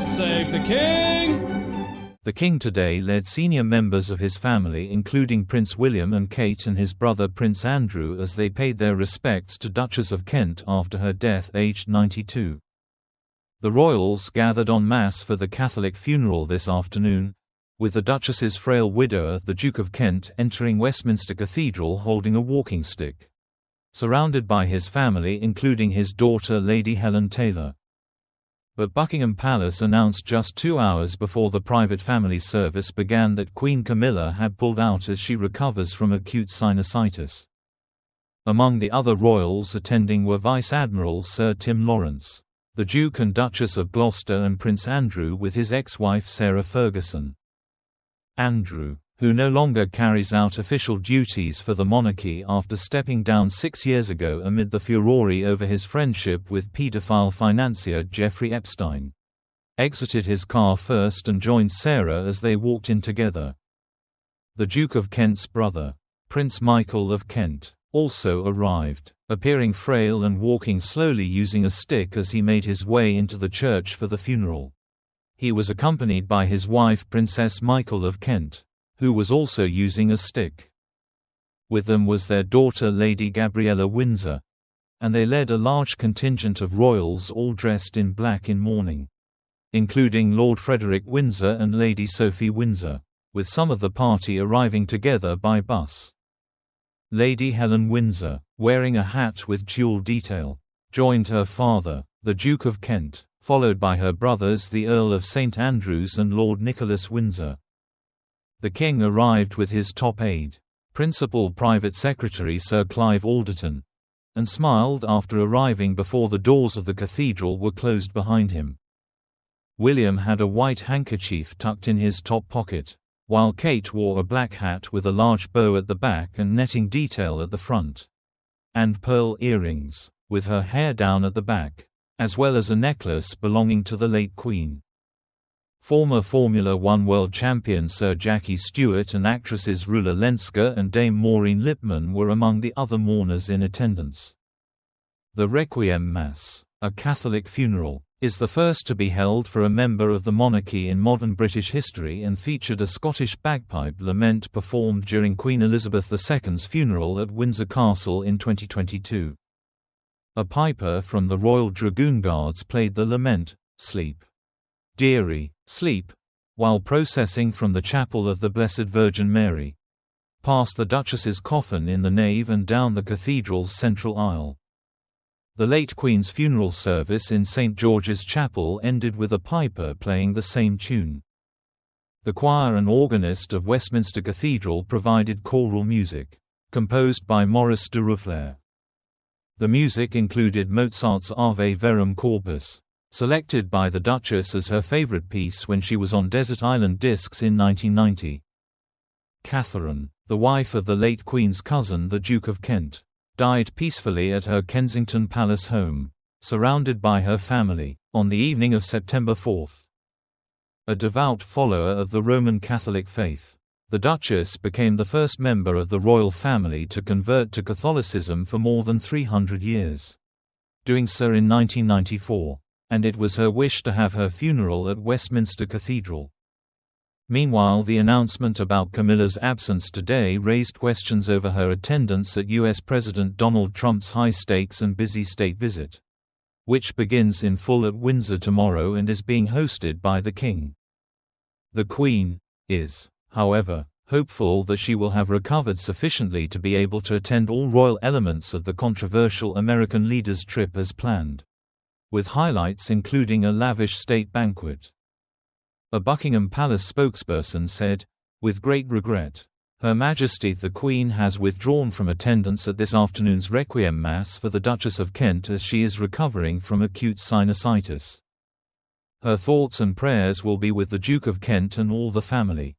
God save the King! The King today led senior members of his family including Prince William and Kate and his brother Prince Andrew as they paid their respects to Duchess of Kent after her death aged 92. The royals gathered en masse for the Catholic funeral this afternoon, with the Duchess's frail widower, the Duke of Kent, entering Westminster Cathedral holding a walking stick, surrounded by his family including his daughter Lady Helen Taylor. But Buckingham Palace announced just 2 hours before the private family service began that Queen Camilla had pulled out as she recovers from acute sinusitis. Among the other royals attending were Vice Admiral Sir Tim Lawrence, the Duke and Duchess of Gloucester and Prince Andrew with his ex-wife Sarah Ferguson. Andrew, who no longer carries out official duties for the monarchy after stepping down 6 years ago amid the furore over his friendship with paedophile financier Jeffrey Epstein, exited his car first and joined Sarah as they walked in together. The Duke of Kent's brother, Prince Michael of Kent, also arrived, appearing frail and walking slowly using a stick as he made his way into the church for the funeral. He was accompanied by his wife Princess Michael of Kent, who was also using a stick. With them was their daughter Lady Gabriella Windsor, and they led a large contingent of royals all dressed in black in mourning, including Lord Frederick Windsor and Lady Sophie Windsor, with some of the party arriving together by bus. Lady Helen Windsor, wearing a hat with jewel detail, joined her father, the Duke of Kent, followed by her brothers the Earl of St Andrews and Lord Nicholas Windsor. The King arrived with his top aide, Principal Private Secretary Sir Clive Alderton, and smiled after arriving before the doors of the cathedral were closed behind him. William had a white handkerchief tucked in his top pocket, while Kate wore a black hat with a large bow at the back and netting detail at the front, and pearl earrings, with her hair down at the back, as well as a necklace belonging to the late Queen. Former Formula One world champion Sir Jackie Stewart and actresses Rula Lenska and Dame Maureen Lipman were among the other mourners in attendance. The Requiem Mass, a Catholic funeral, is the first to be held for a member of the monarchy in modern British history and featured a Scottish bagpipe lament performed during Queen Elizabeth II's funeral at Windsor Castle in 2022. A piper from the Royal Dragoon Guards played the lament, "Sleep, Dearie, Sleep," while processing from the Chapel of the Blessed Virgin Mary, past the Duchess's coffin in the nave and down the cathedral's central aisle. The late Queen's funeral service in St George's Chapel ended with a piper playing the same tune. The choir and organist of Westminster Cathedral provided choral music, composed by Maurice de Rouflair. The music included Mozart's Ave Verum Corpus, selected by the Duchess as her favorite piece when she was on Desert Island Discs in 1990. Catherine, the wife of the late Queen's cousin the Duke of Kent, died peacefully at her Kensington Palace home, surrounded by her family, on the evening of September 4. A devout follower of the Roman Catholic faith, the Duchess became the first member of the royal family to convert to Catholicism for more than 300 years, doing so in 1994. And it was her wish to have her funeral at Westminster Cathedral. Meanwhile, the announcement about Camilla's absence today raised questions over her attendance at U.S. President Donald Trump's high-stakes and busy state visit, which begins in full at Windsor tomorrow and is being hosted by the King. The Queen is, however, hopeful that she will have recovered sufficiently to be able to attend all royal elements of the controversial American leader's trip as planned, with highlights including a lavish state banquet. A Buckingham Palace spokesperson said, "With great regret, Her Majesty the Queen has withdrawn from attendance at this afternoon's Requiem Mass for the Duchess of Kent as she is recovering from acute sinusitis. Her thoughts and prayers will be with the Duke of Kent and all the family."